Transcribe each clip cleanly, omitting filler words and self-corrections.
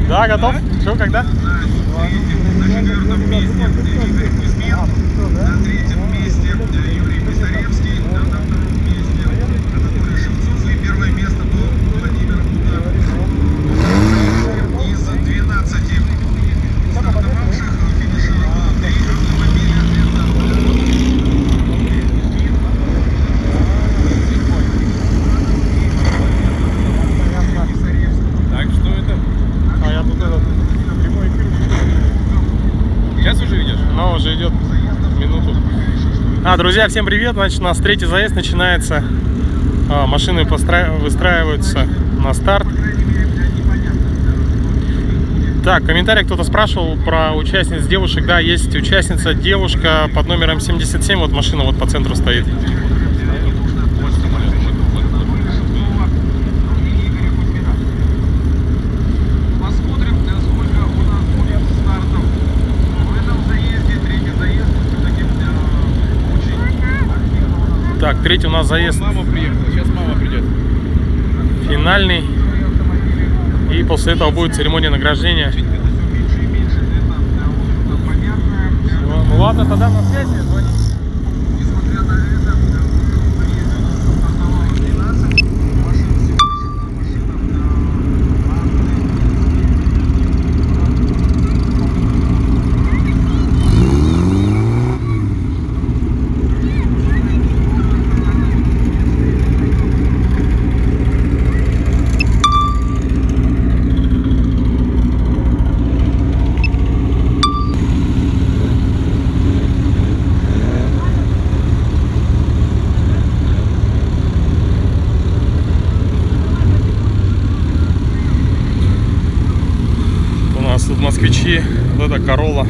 Да, готов? Что, когда? На четвертом месте Игорь Кузьмин, на третьем месте Юрий Писаревский, а на втором месте Анатолий Шевцов. И первое место был Владимир Булатов. Из 12 стартовавших финишировало 3 автомобиля. Так, что это? А я тут этот прямой эфир. Сейчас уже идешь? Ну, уже идет минуту. Друзья, всем привет. Значит, у нас третий заезд начинается. Машины выстраиваются на старт. Так, в комментариях кто-то спрашивал про участниц девушек. Да, есть участница девушка под номером 77. Вот машина вот по центру стоит. Так, третий у нас заезд. Мама приехала, сейчас мама придет. Финальный. И после этого будет церемония награждения. Ну ладно, тогда на связи, звони. Тут москвичи, вот это Королла.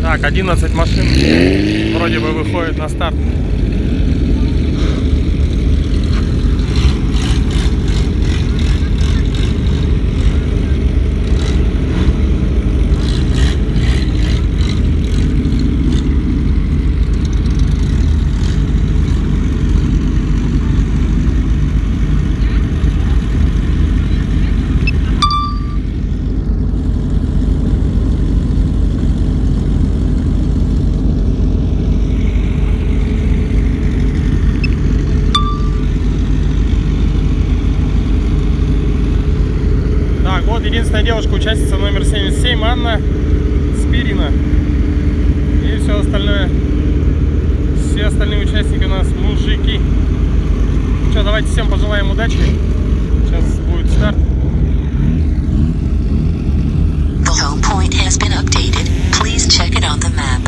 Так, 11 машин вроде бы выходит на старт. Вот единственная девушка, участница номер 77, Анна Спирина. И все остальное, все остальные участники у нас мужики. Ну что, давайте всем пожелаем удачи. Сейчас будет старт. The home point has been updated. Please check it on the map.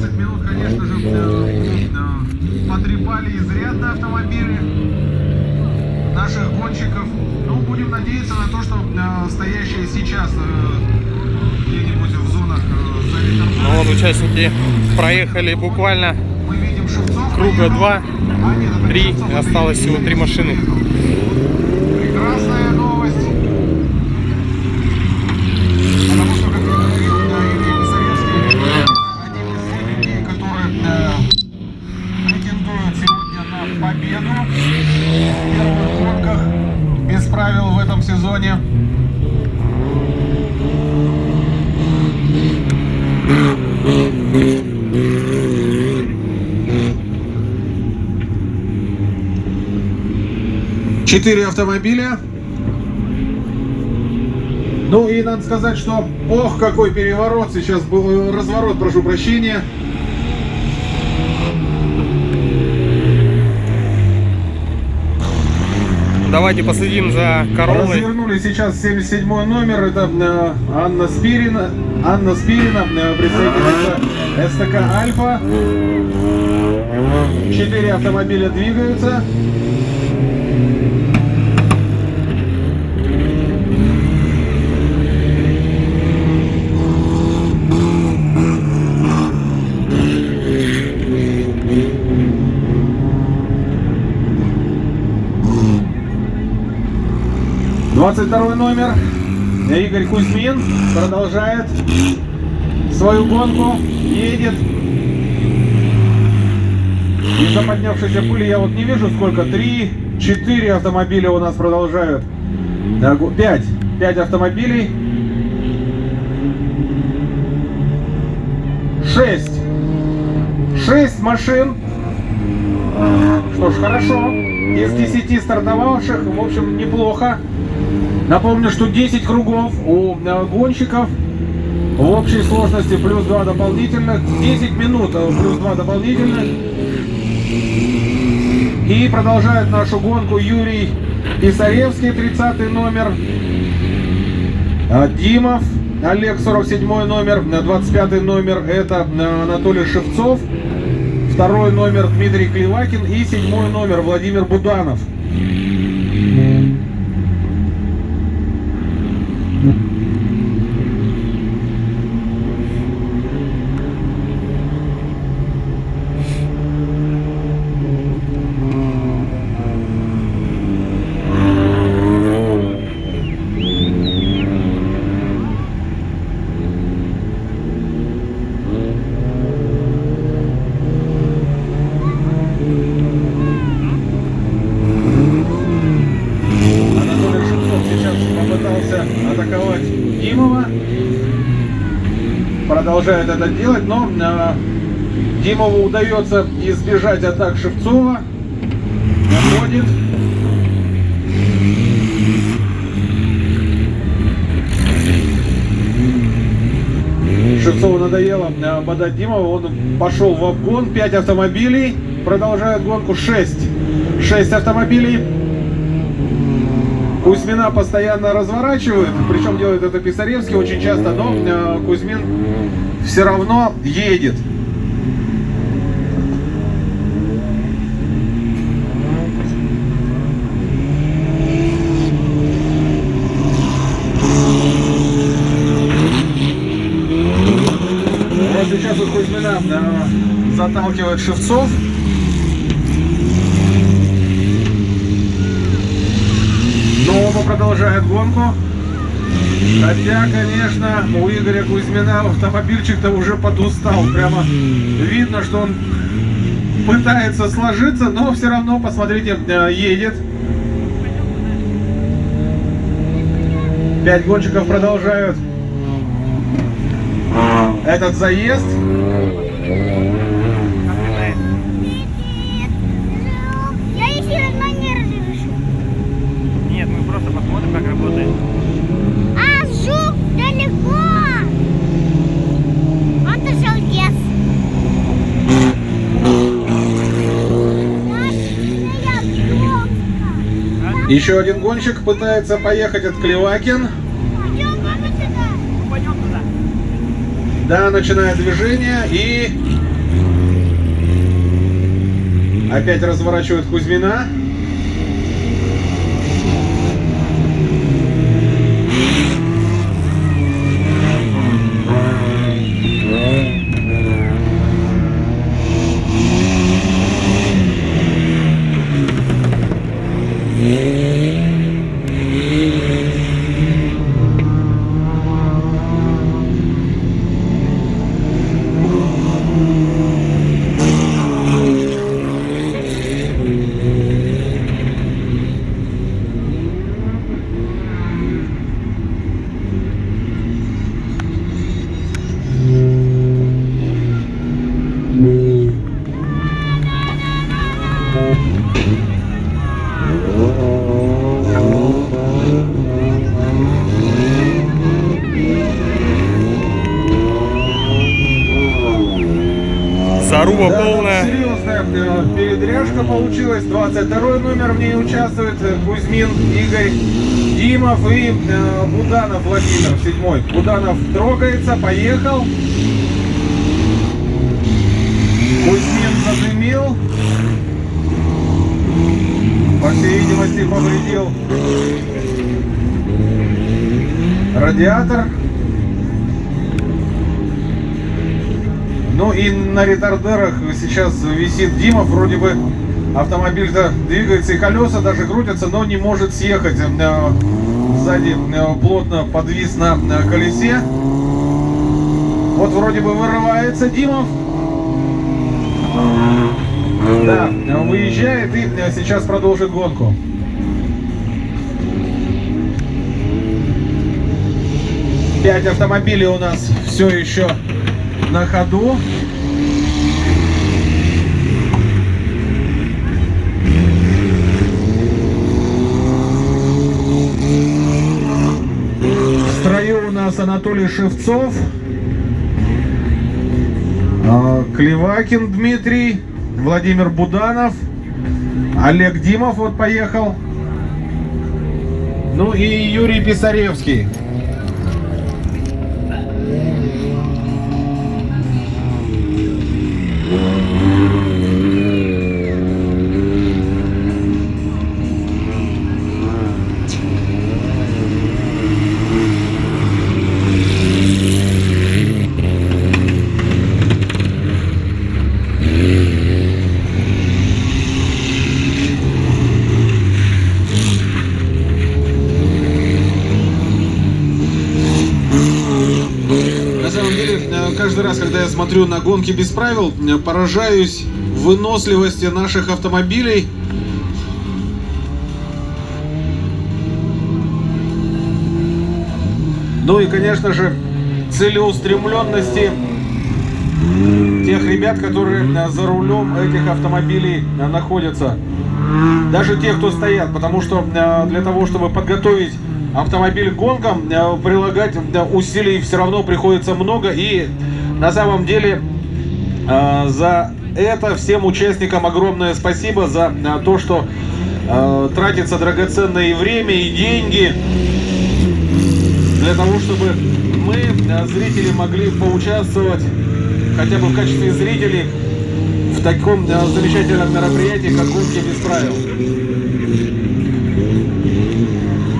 15 минут, конечно же, потрепали изрядно автомобили наших гонщиков. Ну, будем надеяться на то, что стоящие сейчас где-нибудь в зонах Ну вот участники проехали буквально мы видим Шевцов. круга 2, А, нет, это 3, Шевцов, это осталось всего 3 машины. прекрасная новость. Потому что, как я говорил, Юрий Писаревский один из людей, которые претендуют сегодня на победу в первых гонках без правил в этом сезоне. Четыре автомобиля. Ну и надо сказать, что ох, какой переворот сейчас был, разворот, прошу прощения. Давайте последим за Короллой. Развернули сейчас 77 номер, это Анна Спирина, представительница СТК Альфа. 4 автомобиля двигаются. Второй номер Игорь Кузьмин продолжает свою гонку, едет. Из-за поднявшейся пыли я вот не вижу сколько, 3-4 автомобиля у нас продолжают. 5 автомобилей. 6 машин. Что ж, хорошо. Из 10 стартовавших, в общем, неплохо. Напомню, что 10 кругов у гонщиков в общей сложности плюс 2 дополнительных, 10 минут плюс 2 дополнительных. И продолжает нашу гонку Юрий Писаревский, 30 номер, Димов, Олег, 47 номер, 25 номер это Анатолий Шевцов, 2 номер Дмитрий Клевакин и 7 номер Владимир Буданов. Атаковать Димова, продолжает это делать, но Димову удается избежать атак Шевцова, находит. Шевцову надоело бодать Димова, он пошел в обгон, 5 автомобилей, продолжает гонку 6 автомобилей. Кузьмина постоянно разворачивает, причем делает это Писаревский очень часто, но Кузьмин все равно едет. Вот сейчас у Кузьмина заталкивает Шевцов. Но оба продолжают гонку. Хотя, конечно, у Игоря Кузьмина автомобильчик-то уже подустал. Прямо видно, что он пытается сложиться, но все равно, посмотрите, едет. 5 гонщиков продолжают этот заезд. Посмотрим, как работает. А, жук далеко. Он ушел в лес. Еще один гонщик пытается поехать от Клевакин. Пойдем туда. Да, начинает движение и Опять разворачивает Кузьмина. Заруба Да, полная. Серьезная передряжка получилась. 22 номер в ней участвует Кузьмин Игорь, Димов и Буданов Владимир, 7-й. Буданов трогается, поехал. Кузьмин задымил. По всей видимости, повредил радиатор. Ну и на ретардерах сейчас висит Димов. Вроде бы автомобиль-то двигается и колеса даже крутятся, но не может съехать. Сзади плотно подвис на колесе. Вот вроде бы вырывается Димов. Да, выезжает и сейчас продолжит гонку. Пять автомобилей у нас все еще на ходу. В строю у нас Анатолий Шевцов, Клевакин Дмитрий, Владимир Буданов, Олег Димов вот поехал, ну и Юрий Писаревский. Каждый раз, когда я смотрю на гонки без правил, поражаюсь выносливости наших автомобилей. Ну и, конечно же, целеустремленности тех ребят, которые за рулем этих автомобилей находятся. Даже тех, кто стоят, потому что для того, чтобы подготовить автомобиль к гонкам, прилагать усилий все равно приходится много. И на самом деле за это всем участникам огромное спасибо, за то, что тратится драгоценное время и деньги для того, чтобы мы, зрители, могли поучаствовать хотя бы в качестве зрителей в таком замечательном мероприятии, как гонки без правил.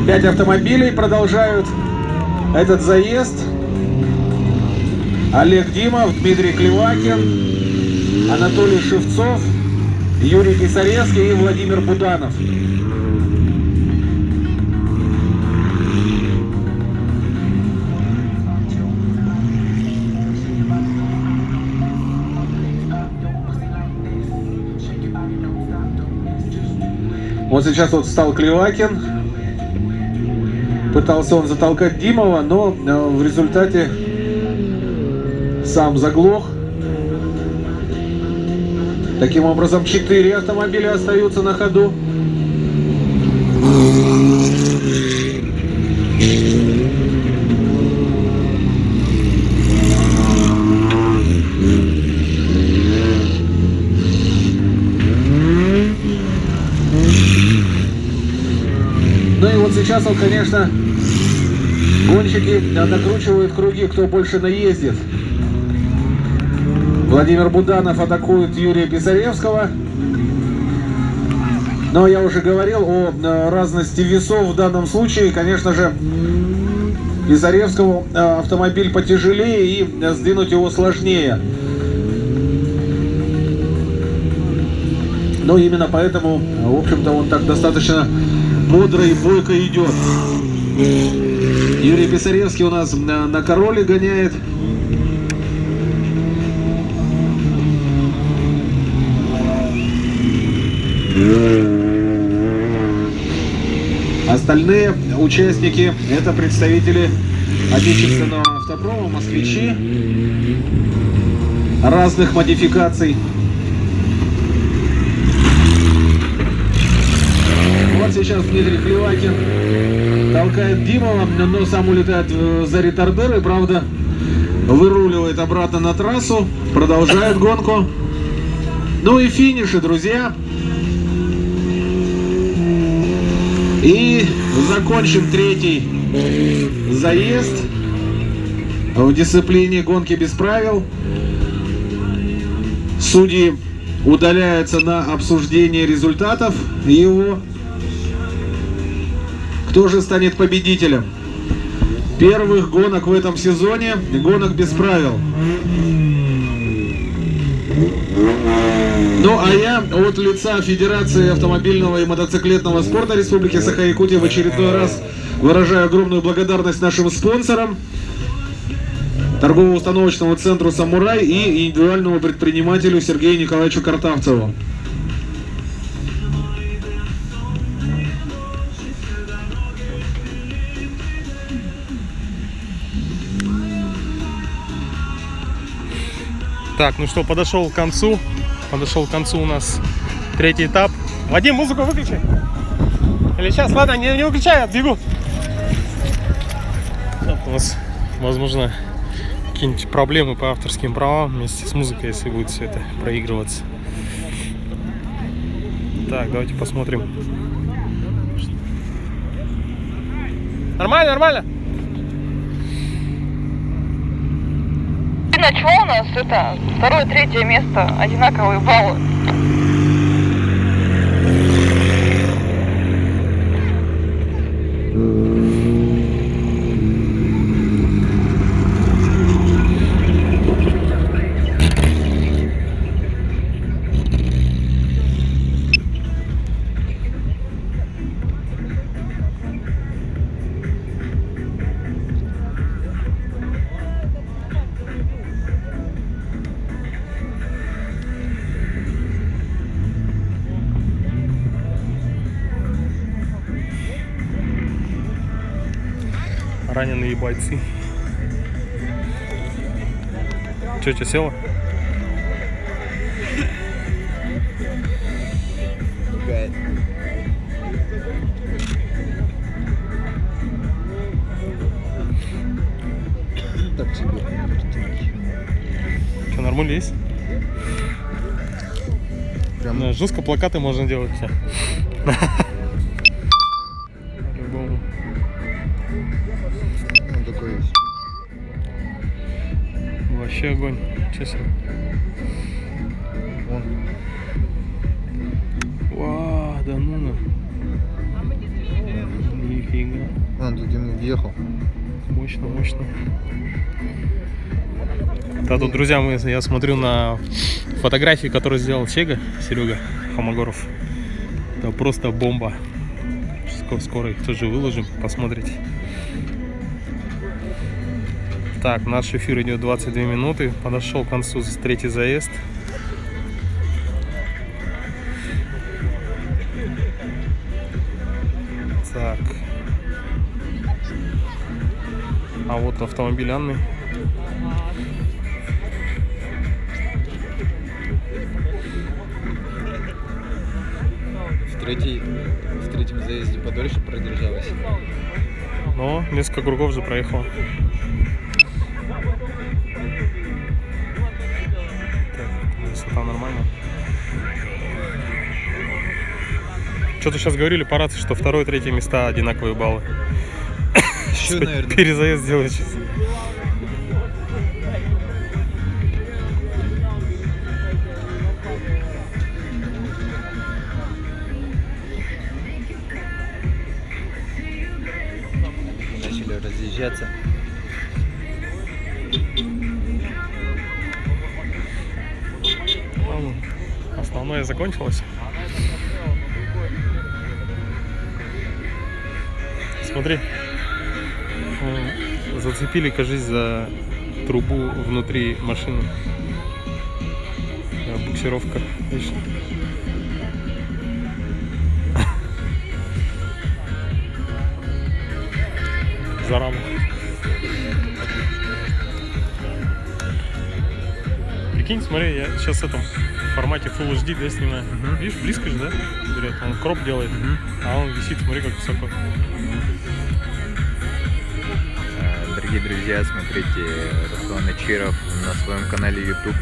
5 автомобилей продолжают этот заезд. Олег Димов, Дмитрий Клевакин, Анатолий Шевцов, Юрий Писаревский и Владимир Буданов. Вот сейчас вот встал Клевакин. Пытался он затолкать Димова, но в результате сам заглох. Таким образом, 4 автомобиля остаются на ходу. Ну и вот сейчас он, конечно, гонщики накручивают круги, кто больше наездит. Владимир Буданов атакует Юрия Писаревского. Но я уже говорил о разности весов в данном случае. Конечно же, Писаревскому автомобиль потяжелее и сдвинуть его сложнее. Но именно поэтому, в общем-то, он так достаточно бодро и бойко идет. Юрий Писаревский у нас на Короле гоняет. Остальные участники — это представители отечественного автопрома, москвичи разных модификаций. Вот сейчас Дмитрий Клевакин толкает Димова, но сам улетает за ретардеры, правда, выруливает обратно на трассу, продолжает гонку. Ну и финиши, друзья. И закончим третий заезд в дисциплине гонки без правил. Судьи удаляются на обсуждение результатов его. Кто же станет победителем первых гонок в этом сезоне, гонок без правил? Ну а я от лица Федерации автомобильного и мотоциклетного спорта Республики Саха-Якутия в очередной раз выражаю огромную благодарность нашим спонсорам, торгово-установочному центру «Самурай» и индивидуальному предпринимателю Сергею Николаевичу Картавцеву. Так, ну что, подошел к концу у нас третий этап. Вадим, музыку выключи. Или сейчас, ладно, не выключай, отбегу. У нас, возможно, какие-нибудь проблемы по авторским правам вместе с музыкой, если будет все это проигрываться. Так, давайте посмотрим. Нормально, нормально. На чего у нас это второе, третье место, одинаковые баллы. Раненые бойцы. Че, тебе село? Так себе. Что, нормально есть? Прям... Да, жестко плакаты можно делать все. такой есть. Вообще огонь. Честно. Вон. Вау, да ну. Нифига. Он тут ему въехал. Мощно, мощно. Да, тут, друзья, я смотрю на фотографии, которые сделал Серега Холмогоров. Это просто бомба. Скоро их тоже выложим, посмотрите. Так, наш эфир идет 22 минуты. Подошел к концу третий заезд. Так. А вот автомобиль Анны. В третьем заезде подольше продержалась. Но несколько кругов же проехала. Так, высота нормально. Что-то сейчас говорили по рации, что второе и третье места одинаковые баллы. Еще, наверное. Перезаезд делать сейчас. разъезжаться. Ладно, основное закончилось. Смотри, зацепили, кажись, за трубу внутри машины. Буксировка, видишь? За раму. Прикинь, смотри, я сейчас в этом в формате Full HD, да, снимаю. Видишь, близко же, да? Берет, он кроп делает, а он висит, смотри, как высоко. Дорогие друзья, смотрите, Руслан Ачиров на своем канале YouTube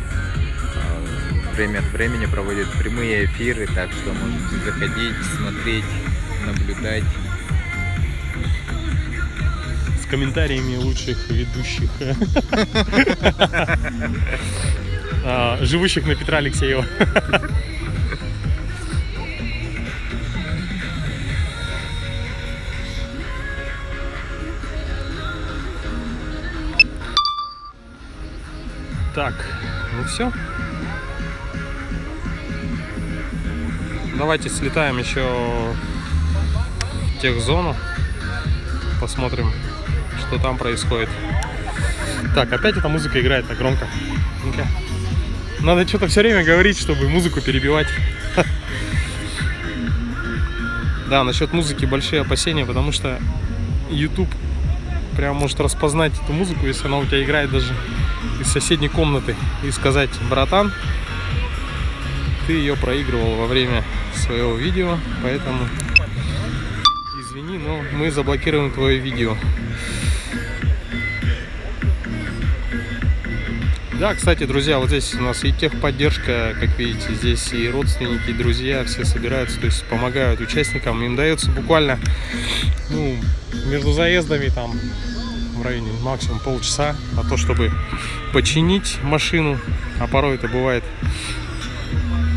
время от времени проводит прямые эфиры, так что можете заходить, смотреть, наблюдать. С комментариями лучших ведущих, живущих на Петра Алексеева. Так, ну все. Давайте слетаем еще в техзону. Посмотрим, что там происходит. Так, опять эта музыка играет так громко. Ну-ка. Надо что-то все время говорить, чтобы музыку перебивать. Да, насчет музыки большие опасения, потому что YouTube прям может распознать эту музыку, если она у тебя играет даже из соседней комнаты, и сказать: братан, ты ее проигрывал во время своего видео, поэтому извини, но мы заблокируем твое видео. Да, кстати, друзья, вот здесь у нас и техподдержка, как видите, здесь и родственники, и друзья, все собираются, то есть помогают участникам. Им дается буквально, ну, между заездами там в районе максимум полчаса на то, чтобы починить машину, а порой это бывает,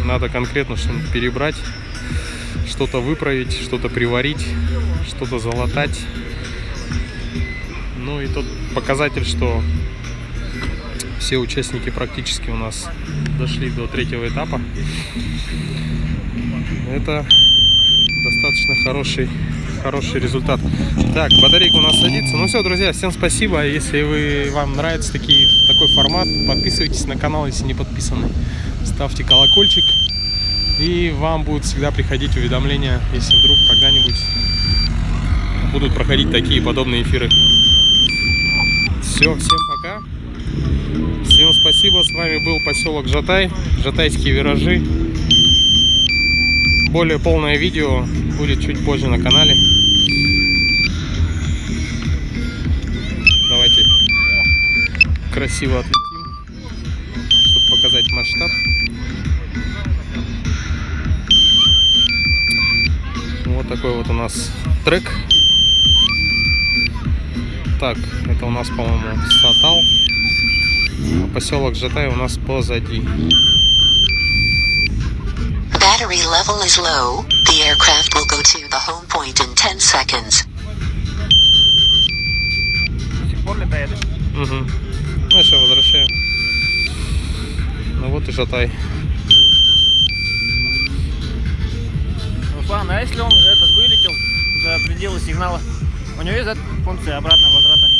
надо конкретно что-нибудь перебрать, что-то выправить, что-то приварить, что-то залатать. Ну и тот показатель, что все участники практически у нас дошли до третьего этапа. Это достаточно хороший результат. Так, батарейка у нас садится. Ну все, друзья, всем спасибо. Если вам нравится такой формат, подписывайтесь на канал, если не подписаны. Ставьте колокольчик, и вам будут всегда приходить уведомления, если вдруг когда-нибудь будут проходить такие подобные эфиры. Все, всем пока. Всем спасибо. С вами был поселок Жатай, Жатайские виражи. Более полное видео будет чуть позже на канале. Давайте красиво отлетим, чтобы показать масштаб. Вот такой вот у нас трек. Так, это у нас, по-моему, Сатал. Поселок Жатай у нас позади. Battery level is low. The aircraft will go to the home point in 10 seconds. Угу. Ну все, возвращаю. Ну вот и Жатай. Руслан, а если он вылетел за пределы сигнала, у него есть функция обратного возврата?